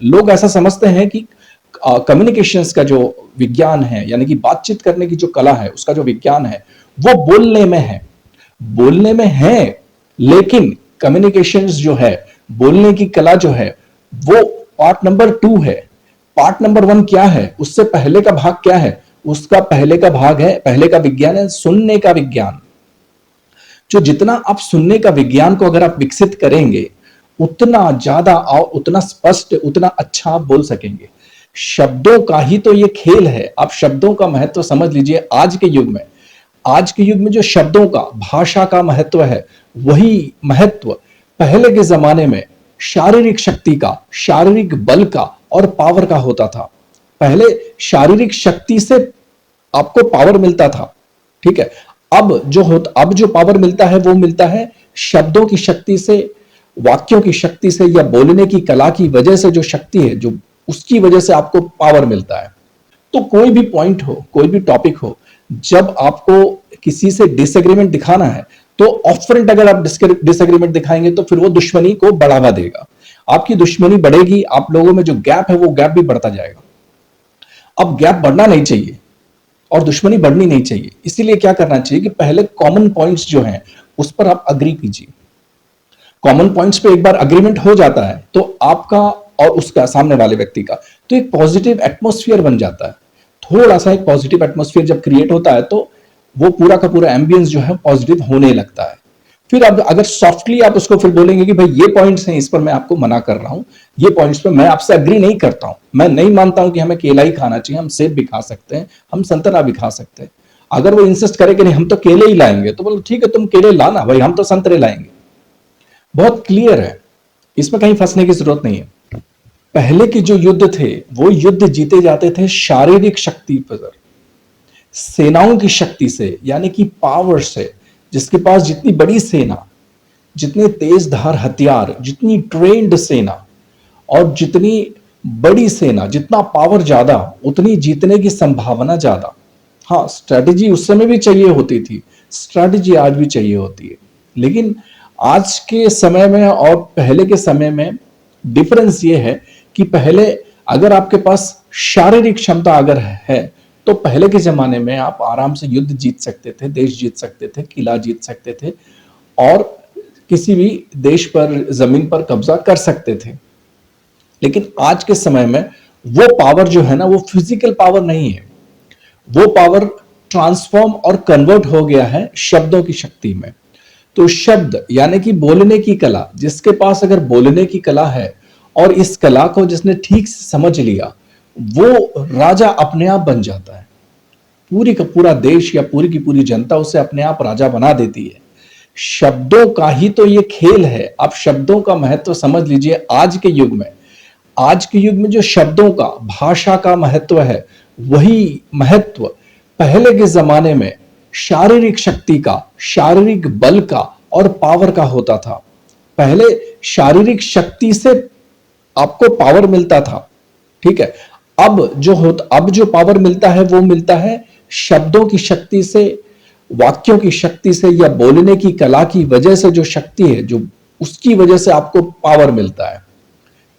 लोग ऐसा समझते हैं कि कम्युनिकेशंस का जो विज्ञान है, यानी कि बातचीत करने की जो कला है, उसका जो विज्ञान है, वो बोलने में है, लेकिन कम्युनिकेशंस जो है, बोलने की कला जो है, वो पार्ट नंबर 2 है। पार्ट नंबर 1 क्या है? उससे पहले का भाग क्या है? उसका पहले का विज्ञान है सुनने का विज्ञान। जो जितना आप सुनने का विज्ञान को अगर आप विकसित करेंगे, उतना ज्यादा और उतना स्पष्ट, उतना अच्छा आप बोल सकेंगे। शब्दों का ही तो ये खेल है। आप शब्दों का महत्व समझ लीजिए। आज के युग में जो शब्दों का, भाषा का महत्व है, वही महत्व पहले के जमाने में शारीरिक शक्ति का, शारीरिक बल का और पावर का होता था। पहले शारीरिक शक्ति से आपको पावर मिलता था, ठीक है। अब जो पावर मिलता है वो मिलता है शब्दों की शक्ति से, वाक्यों की शक्ति से, या बोलने की कला की वजह से जो शक्ति है, जो उसकी वजह से आपको पावर मिलता है। तो कोई भी पॉइंट हो, कोई भी टॉपिक हो, जब आपको किसी से डिसएग्रीमेंट दिखाना है, तो ऑफरेंट अगर आप डिसएग्रीमेंट दिखाएंगे तो फिर वो दुश्मनी को बढ़ावा देगा। आपकी दुश्मनी बढ़ेगी, आप लोगों में जो गैप है वो गैप भी बढ़ता जाएगा। अब गैप बढ़ना नहीं चाहिए और दुश्मनी बढ़नी नहीं चाहिए। इसीलिए क्या करना चाहिए कि पहले कॉमन पॉइंट्स जो हैं उस पर आप अग्री कीजिए। कॉमन पॉइंट्स पे एक बार अग्रीमेंट हो जाता है तो आपका और उसका, सामने वाले व्यक्ति का, तो एक पॉजिटिव एटमॉस्फेयर बन जाता है। थोड़ा सा एक पॉजिटिव एटमॉस्फेयर जब क्रिएट होता है तो वो पूरा का पूरा एम्बियंस जो है पॉजिटिव होने लगता है। फिर अब अगर सॉफ्टली आप उसको फिर बोलेंगे कि भाई ये पॉइंट्स हैं, इस पर मैं आपको मना कर रहा हूं, ये पॉइंट्स पे मैं आपसे अग्री नहीं करता हूं, मैं नहीं मानता हूं कि हमें केला ही खाना चाहिए, हम सेब भी खा सकते हैं, हम संतरा भी खा सकते हैं। अगर वो इंसिस्ट करे कि नहीं हम तो केले ही लाएंगे, तो बोलो ठीक है तुम केले लाना भाई, हम तो संतरे लाएंगे। बहुत क्लियर है, इसमें कहीं फंसने की जरूरत नहीं है। पहले के जो युद्ध थे वो युद्ध जीते जाते थे शारीरिक शक्ति पर, सेनाओं की शक्ति से, यानी कि पावर से। जिसके पास जितनी बड़ी सेना, जितने तेज धार हथियार, जितनी ट्रेंड सेना और जितनी बड़ी सेना, जितना पावर ज्यादा, उतनी जीतने की संभावना ज्यादा। हाँ, स्ट्रैटेजी उस समय भी चाहिए होती थी, स्ट्रैटेजी आज भी चाहिए होती है, लेकिन आज के समय में और पहले के समय में डिफरेंस ये है कि पहले अगर आपके पास शारीरिक क्षमता अगर है तो पहले के जमाने में आप आराम से युद्ध जीत सकते थे, देश जीत सकते थे, किला जीत सकते थे और किसी भी देश पर, जमीन पर कब्जा कर सकते थे। लेकिन आज के समय में वो पावर जो है ना, वो फिजिकल पावर नहीं है, वो पावर ट्रांसफॉर्म और कन्वर्ट हो गया है शब्दों की शक्ति में। तो शब्द यानी कि बोलने की कला, जिसके पास अगर बोलने की कला है और इस कला को जिसने ठीक से समझ लिया, वो राजा अपने आप बन जाता है। पूरी का पूरा देश या पूरी की पूरी जनता उसे अपने आप राजा बना देती है। शब्दों का ही तो ये खेल है। आप शब्दों का महत्व समझ लीजिए। आज के युग में जो शब्दों का, भाषा का महत्व है, वही महत्व पहले के जमाने में शारीरिक शक्ति का, शारीरिक बल का और पावर का होता था। पहले शारीरिक शक्ति से आपको पावर मिलता था, ठीक है। अब जो पावर मिलता है वो मिलता है शब्दों की शक्ति से, वाक्यों की शक्ति से, या बोलने की कला की वजह से जो शक्ति है, जो उसकी वजह से आपको पावर मिलता है,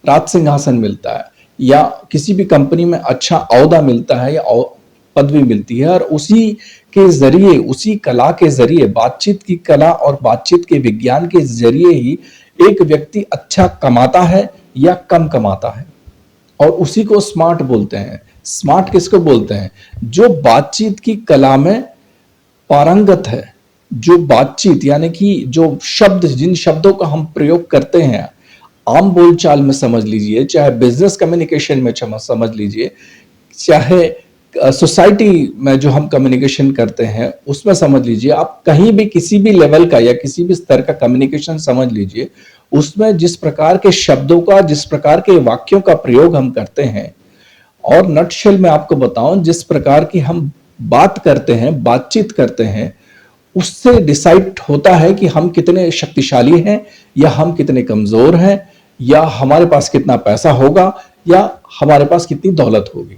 राज सिंहासन मिलता है, या किसी भी कंपनी में अच्छा औहदा मिलता है या पदवी मिलती है। और उसी के जरिए, उसी कला के जरिए, बातचीत की कला और बातचीत के विज्ञान के जरिए ही एक व्यक्ति अच्छा कमाता है या कम कमाता है। और उसी को स्मार्ट बोलते हैं। स्मार्ट किसको बोलते हैं? जो बातचीत की कला में पारंगत है, जो बातचीत यानी कि जो शब्द, जिन शब्दों का हम प्रयोग करते हैं आम बोलचाल में, समझ लीजिए, चाहे बिजनेस कम्युनिकेशन में समझ लीजिए, चाहे सोसाइटी में जो हम कम्युनिकेशन करते हैं उसमें समझ लीजिए, आप कहीं भी किसी भी लेवल का या किसी भी स्तर का कम्युनिकेशन समझ लीजिए, उसमें जिस प्रकार के शब्दों का, जिस प्रकार के वाक्यों का प्रयोग हम करते हैं, और नटशेल में आपको बताऊं, जिस प्रकार की हम बात करते हैं, बातचीत करते हैं, उससे डिसाइड होता है कि हम कितने शक्तिशाली हैं या हम कितने कमजोर हैं, या हमारे पास कितना पैसा होगा या हमारे पास कितनी दौलत होगी।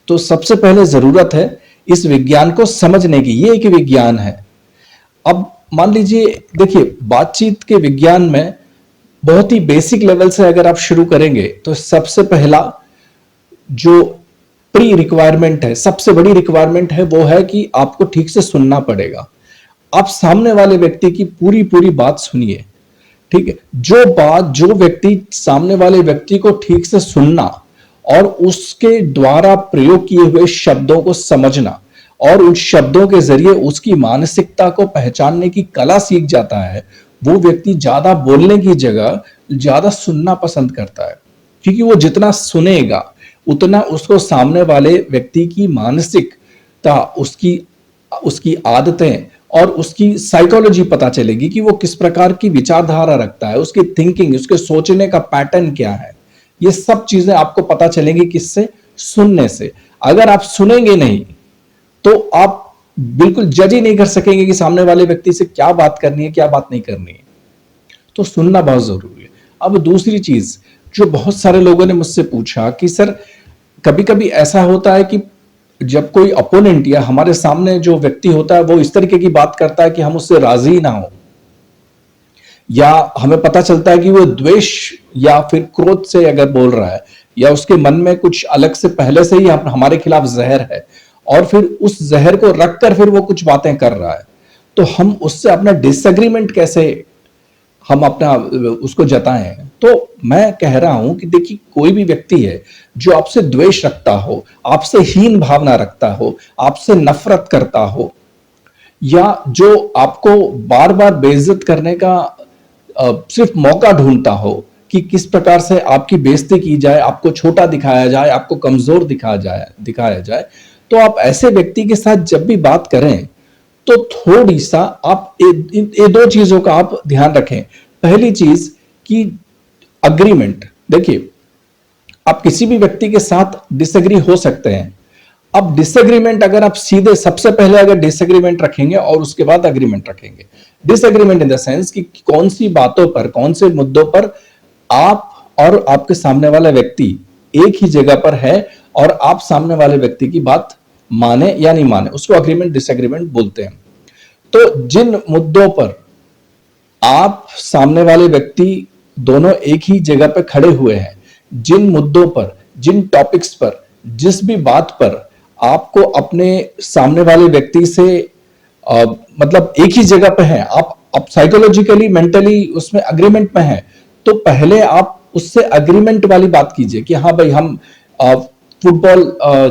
तो सबसे पहले जरूरत है इस विज्ञान को समझने की। ये एक विज्ञान है। अब मान लीजिए, देखिए, बातचीत के विज्ञान में बहुत ही बेसिक लेवल से अगर आप शुरू करेंगे तो सबसे पहला जो प्री रिक्वायरमेंट है, सबसे बड़ी रिक्वायरमेंट है, वो है कि आपको ठीक से सुनना पड़ेगा। आप सामने वाले व्यक्ति की पूरी पूरी बात सुनिए, ठीक है। जो व्यक्ति सामने वाले व्यक्ति को ठीक से सुनना और उसके द्वारा प्रयोग किए हुए शब्दों को समझना और उन शब्दों के जरिए उसकी मानसिकता को पहचानने की कला सीख जाता है, वो व्यक्ति ज्यादा बोलने की जगह ज्यादा सुनना पसंद करता है। क्योंकि वो जितना सुनेगा उतना उसको सामने वाले व्यक्ति की मानसिकता, उसकी उसकी आदतें और उसकी साइकोलॉजी पता चलेगी कि वो किस प्रकार की विचारधारा रखता है, उसकी थिंकिंग, उसके सोचने का पैटर्न क्या है। ये सब चीजें आपको पता चलेंगी किससे? सुनने से। अगर आप सुनेंगे नहीं तो आप बिल्कुल जज ही नहीं कर सकेंगे कि सामने वाले व्यक्ति से क्या बात करनी है, क्या बात नहीं करनी है। तो सुनना बहुत जरूरी है। अब दूसरी चीज जो बहुत सारे लोगों ने मुझसे पूछा कि सर कभी कभी ऐसा होता है कि जब कोई अपोनेंट या हमारे सामने जो व्यक्ति होता है वो इस तरीके की बात करता है कि हम उससे राजी ना हो, या हमें पता चलता है कि वो द्वेष या फिर क्रोध से अगर बोल रहा है, या उसके मन में कुछ अलग से पहले से ही हमारे खिलाफ जहर है और फिर उस जहर को रखकर फिर वो कुछ बातें कर रहा है, तो हम उससे अपना डिसएग्रीमेंट कैसे हम अपना उसको जताएं। तो मैं कह रहा हूं कि देखिए, कोई भी व्यक्ति है जो आपसे द्वेष रखता हो, आपसे हीन भावना रखता हो, आपसे नफरत करता हो, या जो आपको बार बार बेइज्जत करने का सिर्फ मौका ढूंढता हो कि किस प्रकार से आपकी बेइज्जती की जाए, आपको छोटा दिखाया जाए, आपको कमजोर दिखाया जाए, तो आप ऐसे व्यक्ति के साथ जब भी बात करें तो थोड़ी सा आप ये दो चीजों का आप ध्यान रखें। पहली चीज कि अग्रीमेंट, देखिए आप किसी भी व्यक्ति के साथ डिसएग्री हो सकते हैं। अब डिसएग्रीमेंट अगर आप सीधे सबसे पहले अगर डिसएग्रीमेंट रखेंगे और उसके बाद अग्रीमेंट रखेंगे, डिसएग्रीमेंट इन द सेंस कि कौन सी बातों पर, कौन से मुद्दों पर आप और आपके सामने वाला व्यक्ति एक ही जगह पर है और आप सामने वाले व्यक्ति की बात माने या नहीं माने, उसको अग्रीमेंट डिसएग्रीमेंट बोलते हैं। तो जिन मुद्दों पर आप सामने वाले व्यक्ति दोनों एक ही जगह पर खड़े हुए हैं, जिन मुद्दों पर, जिन टॉपिक्स पर, जिस भी बात पर आपको अपने सामने वाले व्यक्ति से मतलब एक ही जगह पे हैं, आप साइकोलॉजिकली, मेंटली उसमें अग्रीमेंट में हैं, तो पहले आप उससे अग्रीमेंट वाली बात कीजिए कि हाँ भाई, हम फुटबॉल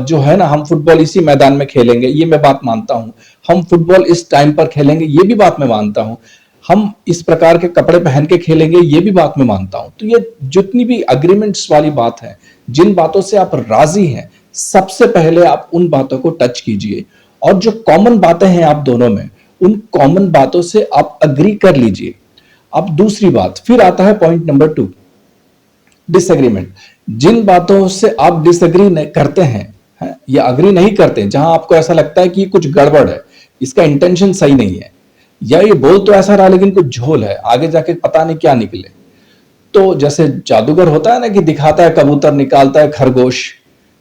जो है ना, हम फुटबॉल इसी मैदान में खेलेंगे, ये मैं बात मानता हूं। हम फुटबॉल इस टाइम पर खेलेंगे, ये भी बात मैं मानता हूं। हम इस प्रकार के कपड़े पहन के खेलेंगे, ये भी बात मैं मानता हूं। तो ये जितनी भी अग्रीमेंट्स वाली बात है, जिन बातों से आप राजी हैं, सबसे पहले आप उन बातों को टच कीजिए और जो कॉमन बातें हैं आप दोनों में, उन कॉमन बातों से आप अग्री कर लीजिए। अब दूसरी बात, फिर आता है पॉइंट नंबर 2, डिसएग्रीमेंट। जिन बातों से आप डिसएग्री करते हैं या अग्री नहीं करते, जहां आपको ऐसा लगता है कि कुछ गड़बड़ है, इसका इंटेंशन सही नहीं है, या ये बोल तो ऐसा रहा लेकिन कुछ झोल है, आगे जाके पता नहीं क्या निकले। तो जैसे जादूगर होता है ना कि दिखाता है कबूतर, निकालता है खरगोश,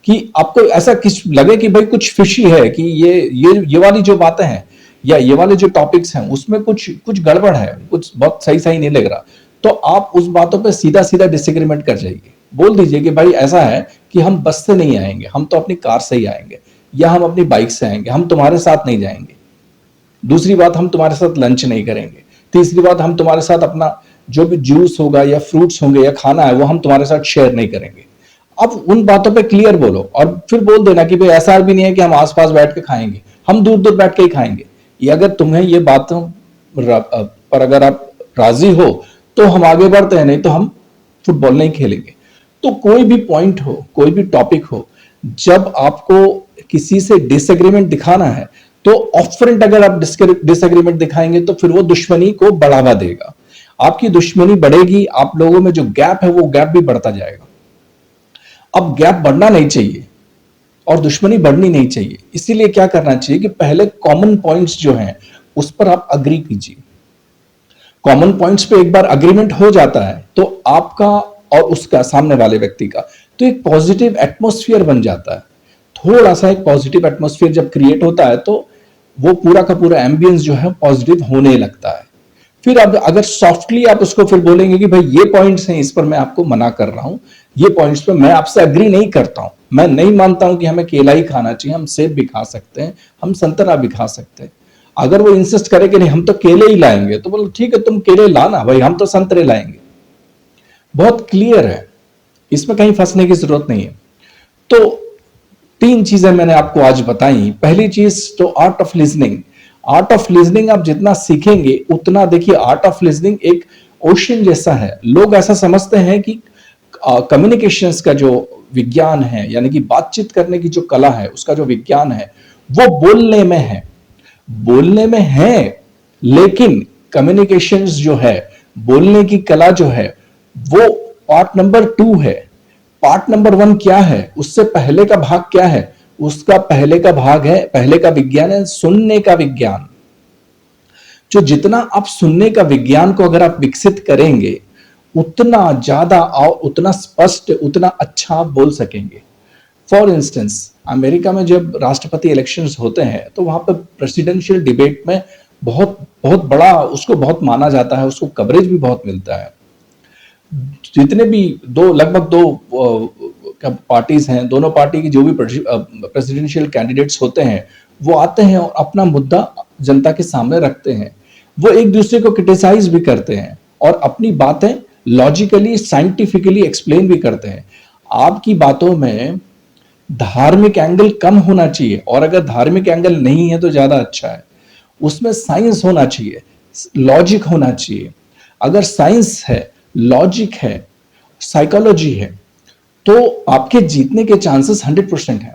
कि आपको ऐसा किस लगे कि भाई कुछ फिशी है, कि ये वाली जो बातें हैं या ये वाले जो टॉपिक्स हैं उसमें कुछ गड़बड़ है, कुछ बहुत सही नहीं लग रहा, तो आप उस बातों पे सीधा सीधा डिसएग्रीमेंट कर जाइए। बोल दीजिए कि भाई ऐसा है कि हम बस से नहीं आएंगे, हम तो अपनी कार से ही आएंगे, या हम अपनी बाइक से आएंगे, हम तुम्हारे साथ नहीं जाएंगे। दूसरी बात, हम तुम्हारे साथ लंच नहीं करेंगे। तीसरी बात, हम तुम्हारे साथ अपना जो भी जूस होगा या फ्रूट्स होंगे या खाना है वो हम तुम्हारे साथ शेयर नहीं करेंगे। अब उन बातों पे क्लियर बोलो और फिर बोल देना कि भाई ऐसा भी नहीं है कि हम आसपास बैठ के खाएंगे, हम दूर दूर बैठ के ही खाएंगे। ये अगर तुम्हें ये बातों पर अगर आप राजी हो तो हम आगे बढ़ते हैं, नहीं तो हम फुटबॉल नहीं खेलेंगे। तो कोई भी पॉइंट हो, कोई भी टॉपिक हो, जब आपको किसी से डिसएग्रीमेंट दिखाना है तो ऑफरेंट अगर आप डिसएग्रीमेंट दिखाएंगे तो फिर वो दुश्मनी को बढ़ावा देगा, आपकी दुश्मनी बढ़ेगी, आप लोगों में जो गैप है वो गैप भी बढ़ता जाएगा। अब गैप बढ़ना नहीं चाहिए और दुश्मनी बढ़नी नहीं चाहिए, इसीलिए क्या करना चाहिए कि पहले कॉमन पॉइंट्स जो हैं उस पर आप अग्री कीजिए। कॉमन पॉइंट्स पे एक बार अग्रीमेंट हो जाता है तो आपका और उसका, सामने वाले व्यक्ति का, तो एक पॉजिटिव एटमॉस्फेयर बन जाता है। थोड़ा सा एक पॉजिटिव एटमॉस्फेयर जब क्रिएट होता है तो वो पूरा का पूरा एम्बियंस जो है पॉजिटिव होने लगता है। फिर अब अगर सॉफ्टली आप उसको फिर बोलेंगे कि भाई ये पॉइंट्स हैं, इस पर मैं आपको मना कर रहा हूं, ये पॉइंट्स पे मैं आपसे अग्री नहीं करता हूं, मैं नहीं मानता हूं कि हमें केला ही खाना चाहिए, हम सेब भी खा सकते हैं, हम संतरा भी खा सकते हैं। अगर वो इंसिस्ट करे कि नहीं हम तो केले ही लाएंगे, तो बोलो ठीक है तुम केले लाना भाई, हम तो संतरे लाएंगे। बहुत क्लियर है, इसमें कहीं फंसने की जरूरत नहीं है। तो 3 चीजें मैंने आपको आज बताई। पहली चीज तो art of listening. Art of listening आप जितना सीखेंगे उतना, देखिए आर्ट ऑफ लिसनिंग एक ओशन जैसा है। लोग ऐसा समझते हैं कि कम्युनिकेशंस का जो विज्ञान है, यानी कि बातचीत करने की जो कला है, उसका जो विज्ञान है वो बोलने में है। बोलने में है, लेकिन कम्युनिकेशंस जो है, बोलने की कला जो है, वो पार्ट नंबर 2 है। पार्ट नंबर 1 क्या है, उससे पहले का भाग क्या है? उसका पहले का भाग है, पहले का विज्ञान है सुनने का विज्ञान। जो जितना आप सुनने का विज्ञान को अगर आप विकसित करेंगे, उतना ज्यादा और उतना स्पष्ट, उतना अच्छा आप बोल सकेंगे। फॉर इंस्टेंस, अमेरिका में जब राष्ट्रपति इलेक्शंस होते हैं तो वहां पर प्रेसिडेंशियल डिबेट में बहुत बहुत बड़ा उसको बहुत माना जाता है, उसको कवरेज भी बहुत मिलता है। जितने भी लगभग दो पार्टीज हैं, दोनों पार्टी की जो भी प्रेसिडेंशियल कैंडिडेट्स होते हैं, वो आते हैं और अपना मुद्दा जनता के सामने रखते हैं। वो एक दूसरे को क्रिटिसाइज भी करते हैं और अपनी बातें लॉजिकली, साइंटिफिकली एक्सप्लेन भी करते हैं। आपकी बातों में धार्मिक एंगल कम होना चाहिए, और अगर धार्मिक एंगल नहीं है तो ज्यादा अच्छा है। उसमें साइंस होना चाहिए, लॉजिक होना चाहिए। अगर साइंस है, लॉजिक है, साइकोलॉजी है, तो आपके जीतने के चांसेस 100% है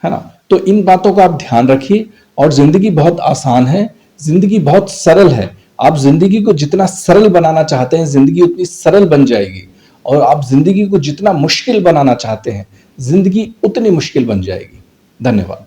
ना। तो इन बातों का आप ध्यान रखिए। और जिंदगी बहुत आसान है, जिंदगी बहुत सरल है। आप जिंदगी को जितना सरल बनाना चाहते हैं, जिंदगी उतनी सरल बन जाएगी। और आप जिंदगी को जितना मुश्किल बनाना चाहते हैं, जिंदगी उतनी मुश्किल बन जाएगी। धन्यवाद।